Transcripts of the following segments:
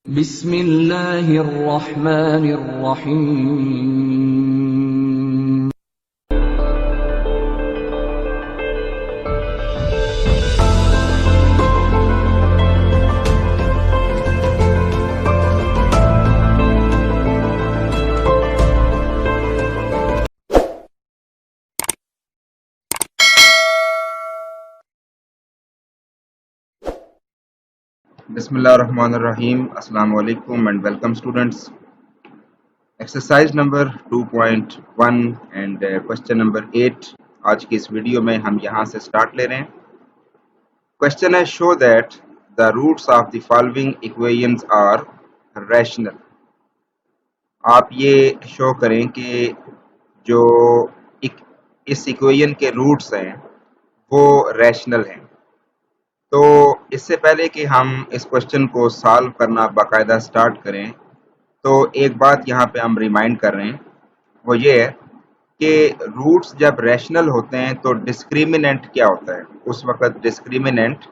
बिस्मिल्लाहिर्रहमानिर्रहीम। Bismillahirrahmanirrahim. Assalamu alaikum and welcome students. Exercise number 2.1 and question number 8 आज की इस वीडियो में हम यहाँ से स्टार्ट ले रहे हैं. क्वेश्चन है show that the roots of the following equations are rational. आप ये शो करें कि जो इस इक्वेशन के रूट्स हैं वो रैशनल हैं. तो इससे पहले कि हम इस क्वेश्चन को सॉल्व करना बाकायदा स्टार्ट करें तो एक बात यहाँ पे हम रिमाइंड कर रहे हैं, वो ये है कि रूट्स जब रैशनल होते हैं तो डिस्क्रिमिनेंट क्या होता है. उस वक्त डिस्क्रिमिनेंट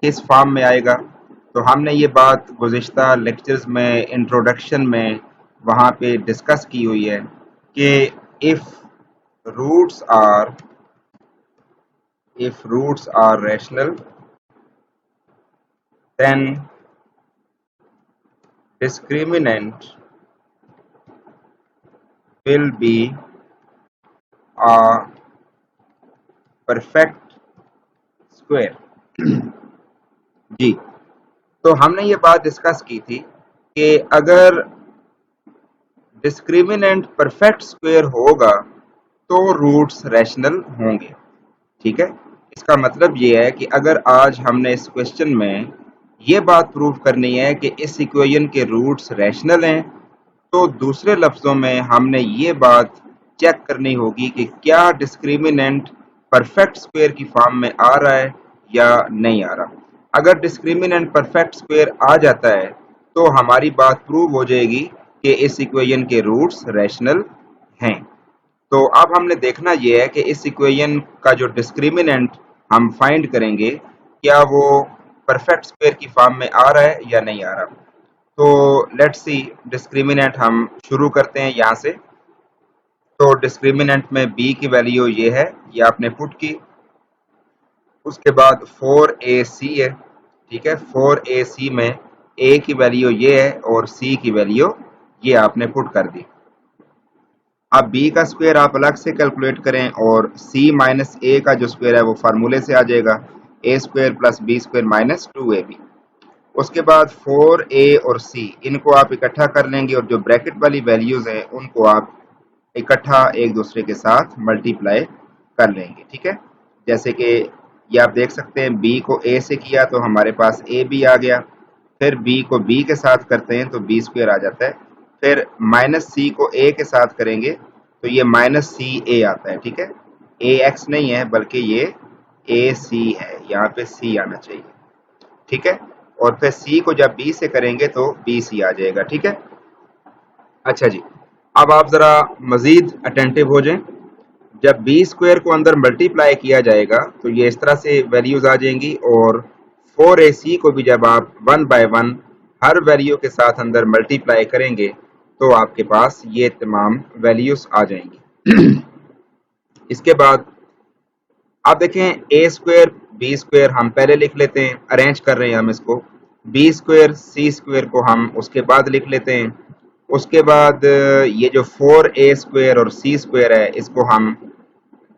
किस फॉर्म में आएगा. तो हमने ये बात गुज़िश्ता लेक्चर्स में इंट्रोडक्शन में वहाँ पे डिस्कस की हुई है कि if roots are rational then discriminant will be a perfect square. जी, तो हमने ये बात डिस्कस की थी कि अगर डिस्क्रिमिनेंट परफेक्ट स्क्वायर होगा तो रूट्स रैशनल होंगे. ठीक है, इसका मतलब ये है कि अगर आज हमने इस क्वेश्चन में ये बात प्रूव करनी है कि इस इक्वेशन के रूट्स रैशनल हैं, तो दूसरे लफ्ज़ों में हमने ये बात चेक करनी होगी कि क्या डिस्क्रिमिनेंट परफेक्ट स्क्वायर की फॉर्म में आ रहा है या नहीं आ रहा. अगर डिस्क्रिमिनेंट परफेक्ट स्क्वायर आ जाता है तो हमारी बात प्रूव हो जाएगी कि इस इक्वेशन के रूट्स रैशनल हैं. तो अब हमने देखना ये है कि इस इक्वेशन का जो डिस्क्रिमिनेंट हम फाइंड करेंगे क्या वो परफेक्ट स्क्वायर की फॉर्म में आ रहा है या नहीं आ रहा. तो लेट्स सी डिस्क्रिमिनेंट हम शुरू करते हैं यहाँ से. तो डिस्क्रिमिनेंट में b की वैल्यू ये है, ये आपने पुट की. उसके बाद 4ac है. ठीक है, 4ac में a की वैल्यू ये है और c की वैल्यू ये आपने पुट कर दी. अब b का स्क्वायर आप अलग से कैलकुलेट करें और c माइनस a का जो स्क्वायर है वो फार्मूले से आ जाएगा, a square plus b square minus 2ab. उसके बाद 4a और c इनको आप इकट्ठा कर लेंगे और जो ब्रैकेट वाली वैल्यूज हैं उनको आप इकट्ठा एक दूसरे के साथ मल्टीप्लाई कर लेंगे. ठीक है, जैसे कि ये आप देख सकते हैं b को a से किया तो हमारे पास ab आ गया, फिर b को b के साथ करते हैं तो b स्क्वायर आ जाता है, फिर माइनस c को a के साथ करेंगे तो ये माइनस सी a आता है. ठीक है, ax नहीं है बल्कि ये ac है, यहाँ पे c आना चाहिए. ठीक है, और फिर c को जब b से करेंगे तो bc आ जाएगा. ठीक है, अच्छा जी, अब आप जरा मजीद अटेंटिव हो जाएं. जब b स्क्वायर को अंदर मल्टीप्लाई किया जाएगा तो ये इस तरह से वैल्यूज आ जाएंगी और 4ac को भी जब आप 1 बाय 1 हर वैल्यू के साथ अंदर मल्टीप्लाई करेंगे तो आपके पास ये तमाम वैल्यूज आ जाएंगी. इसके बाद आप देखें a स्क्वायर b स्क्वायर हम पहले लिख लेते हैं, अरेंज कर रहे हैं हम इसको. b स्क्वायर c स्क्वायर को हम उसके बाद लिख लेते हैं. उसके बाद ये जो 4a स्क्वायर और c स्क्वायर है इसको हम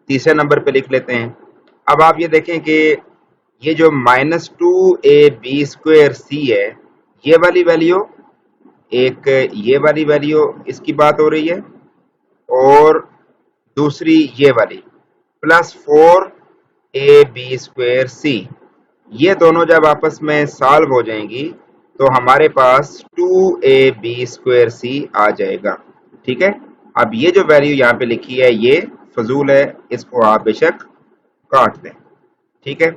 तीसरे नंबर पे लिख लेते हैं. अब आप ये देखें कि ये जो माइनस 2ab स्क्वायर c है ये वाली वैल्यू, एक ये वाली वैल्यू इसकी बात हो रही है और दूसरी ये वाली प्लस 4ab स्क्वायर c, ये दोनों जब आपस में सॉल्व हो जाएंगी तो हमारे पास 2ab स्क्वायर c आ जाएगा. ठीक है, अब ये जो वैल्यू यहाँ पे लिखी है ये फजूल है, इसको आप बेशक काट दें. ठीक है,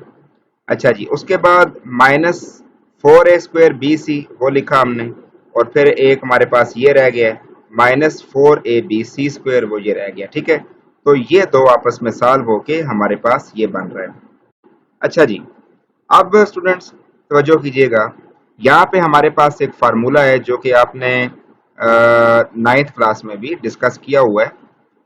अच्छा जी, उसके बाद माइनस 4a स्क्वायर bc वो लिखा हमने और फिर एक हमारे पास ये रह गया है माइनस 4ab c स्क्वायर, वो ये रह गया. ठीक है, तो ये दो आपस में सॉल्व होके हमारे पास ये बन रहा है. अच्छा जी, अब स्टूडेंट्स तवज्जो कीजिएगा यहाँ पे हमारे पास एक फार्मूला है जो कि आपने 9th क्लास में भी डिस्कस किया हुआ है।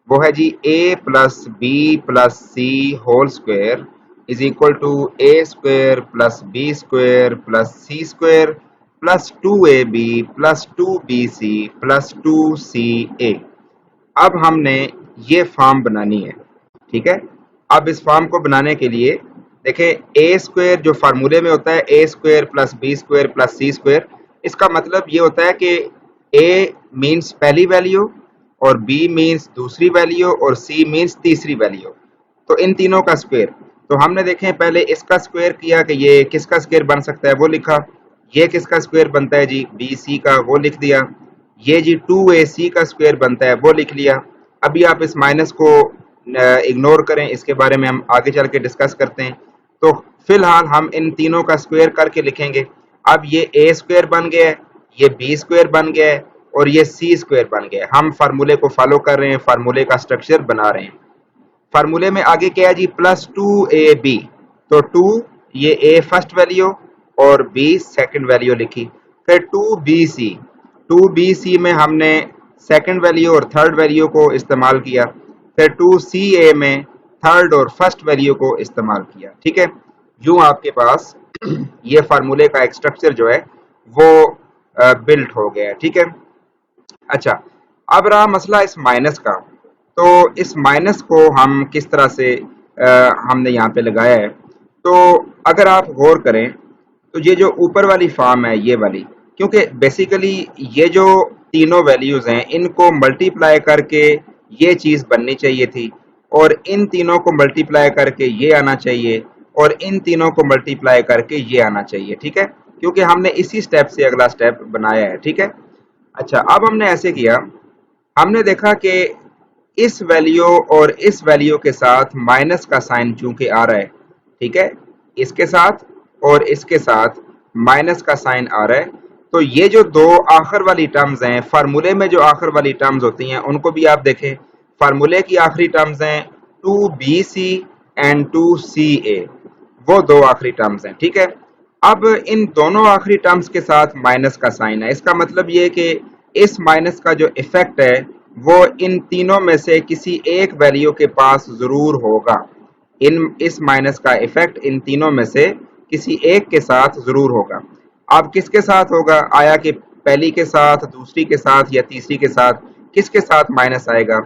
वो है जी a plus B plus C whole square is equal to a square plus B square plus C square plus 2ab plus 2bc plus 2ca। अब हमने ये फॉर्म बनानी है, ठीक है। अब इस फॉर्म को बनाने के लिए देखें, ए स्क्वायर जो फार्मूले में होता है A square plus B square plus C square, इसका मतलब ये होता है कि ए मीन्स पहली वैल्यू और बी मीन्स दूसरी वैल्यू और सी मीन्स तीसरी वैल्यू, तो इन तीनों का स्क्वायर। तो हमने देखें पहले इसका स्क्वायर किया कि ये किसका स्क्वायर बन सकता है, वो लिखा। ये किसका स्क्वायर बनता है जी, बी सी का, वो लिख दिया। ये जी 2ac का स्क्वायर बनता है, वो लिख लिया। अभी आप इस माइनस को इग्नोर करें, इसके बारे में हम आगे चल के डिस्कस करते हैं। तो फिलहाल हम इन तीनों का स्क्वायर करके लिखेंगे। अब ये ए स्क्वायर बन गया है, ये बी स्क्वायर बन गया है और ये सी स्क्वायर बन गया है। हम फार्मूले को फॉलो कर रहे हैं, फार्मूले का स्ट्रक्चर बना रहे हैं। फार्मूले में आगे क्या है जी, प्लस 2ab, तो 2 ये a फर्स्ट वैल्यू और b सेकंड वैल्यू लिखी। फिर 2bc में हमने सेकंड वैल्यू और थर्ड वैल्यू को इस्तेमाल किया। फिर 2ca में थर्ड और फर्स्ट वैल्यू को इस्तेमाल किया, ठीक है। यूं आपके पास ये फार्मूले का एक स्ट्रक्चर जो है वो बिल्ट हो गया है, ठीक है। अच्छा, अब रहा मसला इस माइनस का। तो इस माइनस को हम किस तरह से हमने यहाँ पे लगाया है। तो अगर आप गौर करें तो ये जो ऊपर वाली फॉर्म है ये वाली, क्योंकि बेसिकली ये जो तीनों वैल्यूज हैं इनको मल्टीप्लाई करके ये चीज बननी चाहिए थी, और इन तीनों को मल्टीप्लाई करके ये आना चाहिए, और इन तीनों को मल्टीप्लाई करके ये आना चाहिए, ठीक है। क्योंकि हमने इसी स्टेप से अगला स्टेप बनाया है, ठीक है। अच्छा, अब हमने ऐसे किया, हमने देखा कि इस वैल्यू और इस वैल्यू के साथ माइनस का साइन चूंकि आ रहा है, ठीक है, इसके साथ और इसके साथ माइनस का साइन आ रहा है, तो ये जो दो आखिर वाली टर्म्स हैं फार्मूले में, जो आखिर वाली टर्म्स होती हैं उनको भी आप देखें। फार्मूले की आखिरी टर्म्स हैं 2bc एंड 2ca, वो दो आखिरी टर्म्स हैं, ठीक है। अब इन दोनों आखिरी टर्म्स के साथ माइनस का साइन है, इसका मतलब ये कि इस माइनस का जो इफेक्ट है वो इन तीनों में से किसी एक वैल्यू के पास जरूर होगा। इस माइनस का इफेक्ट इन तीनों में से किसी एक के साथ जरूर होगा। अब किसके साथ होगा, आया कि पहली के साथ, दूसरी के साथ या तीसरी के साथ, किसके साथ माइनस आएगा।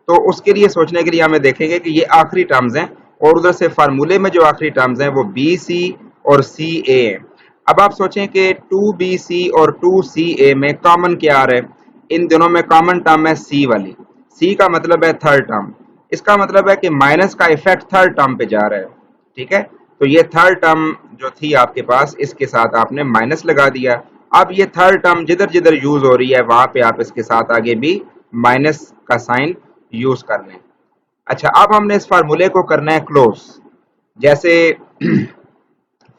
तो उसके लिए सोचने के लिए हमें देखेंगे कि ये आखिरी टर्म्स हैं और उधर से फार्मूले में जो आखिरी टर्म्स हैं वो बी सी और सी ए हैं। अब आप सोचें कि 2bc और 2ca में कॉमन क्या आ रहा है, इन दोनों में कॉमन टर्म है सी वाली। सी का मतलब है थर्ड टर्म, इसका मतलब है कि माइनस का इफेक्ट थर्ड टर्म पे जा रहा है, ठीक है। तो ये थर्ड टर्म जो थी आपके पास, इसके साथ आपने माइनस लगा दिया। अब ये थर्ड टर्म जिधर जिधर यूज हो रही है वहां पे आप इसके साथ आगे भी माइनस का साइन यूज कर लें। अच्छा, अब हमने इस फार्मूले को करना है क्लोज। जैसे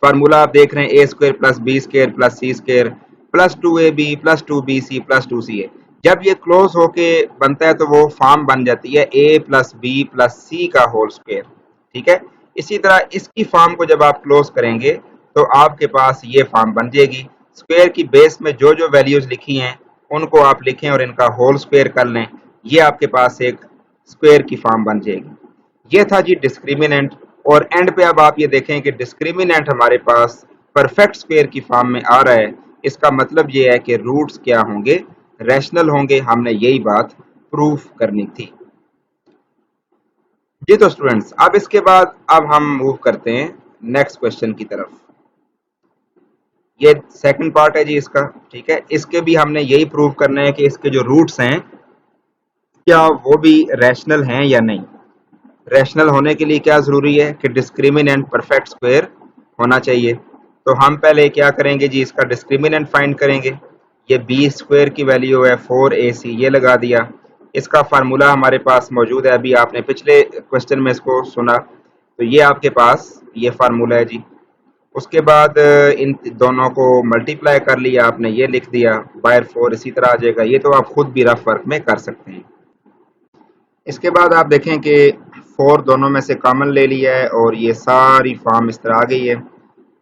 फार्मूला आप देख रहे हैं A square plus B square plus C square plus 2ab plus 2bc plus 2ca। जब ये क्लोज होके बनता है तो वो फॉर्म बन जाती है a प्लस बी प्लस सी का होल स्क्वायर, ठीक है। इसी तरह इसकी फॉर्म को जब आप क्लोज करेंगे तो आपके पास ये फॉर्म बन जाएगी। स्क्वायर की बेस में जो जो वैल्यूज लिखी हैं उनको आप लिखें और इनका होल स्क्वायर कर लें, ये आपके पास एक स्क्वायर की फॉर्म बन जाएगी। ये था जी डिस्क्रिमिनेंट। और एंड पे अब आप ये देखें कि डिस्क्रिमिनेंट हमारे पास परफेक्ट स्क्वायर की फॉर्म में आ रहा है। इसका मतलब ये है कि रूट्स क्या होंगे, रैशनल होंगे। हमने यही बात प्रूफ करनी थी जी। तो स्टूडेंट्स, अब इसके बाद अब हम मूव करते हैं नेक्स्ट क्वेश्चन की तरफ। ये सेकंड पार्ट है जी इसका, ठीक है। इसके भी हमने यही प्रूव करना है कि इसके जो रूट्स हैं क्या वो भी रैशनल हैं या नहीं। रैशनल होने के लिए क्या जरूरी है कि डिस्क्रिमिनेंट परफेक्ट स्क्वायर होना चाहिए। तो हम पहले क्या करेंगे जी, इसका डिस्क्रिमिनेंट फाइंड करेंगे। ये बी स्क्वायर की वैल्यू है 4ac, ये लगा दिया। इसका फार्मूला हमारे पास मौजूद है, अभी आपने पिछले क्वेश्चन में इसको सुना, तो ये आपके पास ये फार्मूला है जी। उसके बाद इन दोनों को मल्टीप्लाई कर लिया आपने, ये लिख दिया बाय 4, इसी तरह आ जाएगा। ये तो आप खुद भी रफ वर्क में कर सकते हैं। इसके बाद आप देखें कि 4 दोनों में से कॉमन ले लिया है और ये सारी फॉर्म इस तरह आ गई है।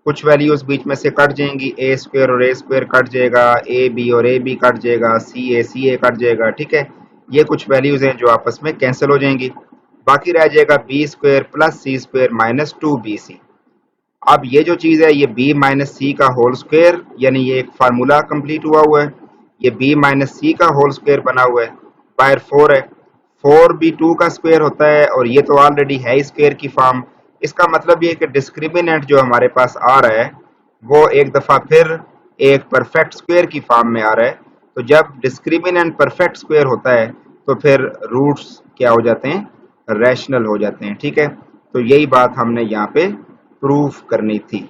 कुछ वैल्यूज बीच में से कट जाएंगी, ए स्क्वायर और ए स्क्वायर कट जाएगा, ए बी और ए बी कट जाएगा, सी ए कट जाएगा, ठीक है। ये कुछ वैल्यूज हैं जो आपस में कैंसिल हो जाएंगी। बाकी रह जाएगा B square plus C square minus 2bc। अब ये जो चीज है ये b माइनस सी का होल स्क्वायर, यानी ये एक फार्मूला कंप्लीट हुआ है। ये b माइनस सी का होल स्क्वायर बना हुआ है, बाहर 4 है, 4 भी 2 का स्क्वायर होता है और ये तो ऑलरेडी है स्क्वायर की फॉर्म। इसका मतलब ये है कि डिस्क्रिमिनेंट जो हमारे पास आ रहा है वो एक दफा फिर एक परफेक्ट स्क्वायर की फॉर्म में आ रहा है। तो जब डिस्क्रिमिनेंट परफेक्ट स्क्वायर होता है तो फिर रूट्स क्या हो जाते हैं, रैशनल हो जाते हैं, ठीक है। तो यही बात हमने यहाँ पे प्रूफ करनी थी।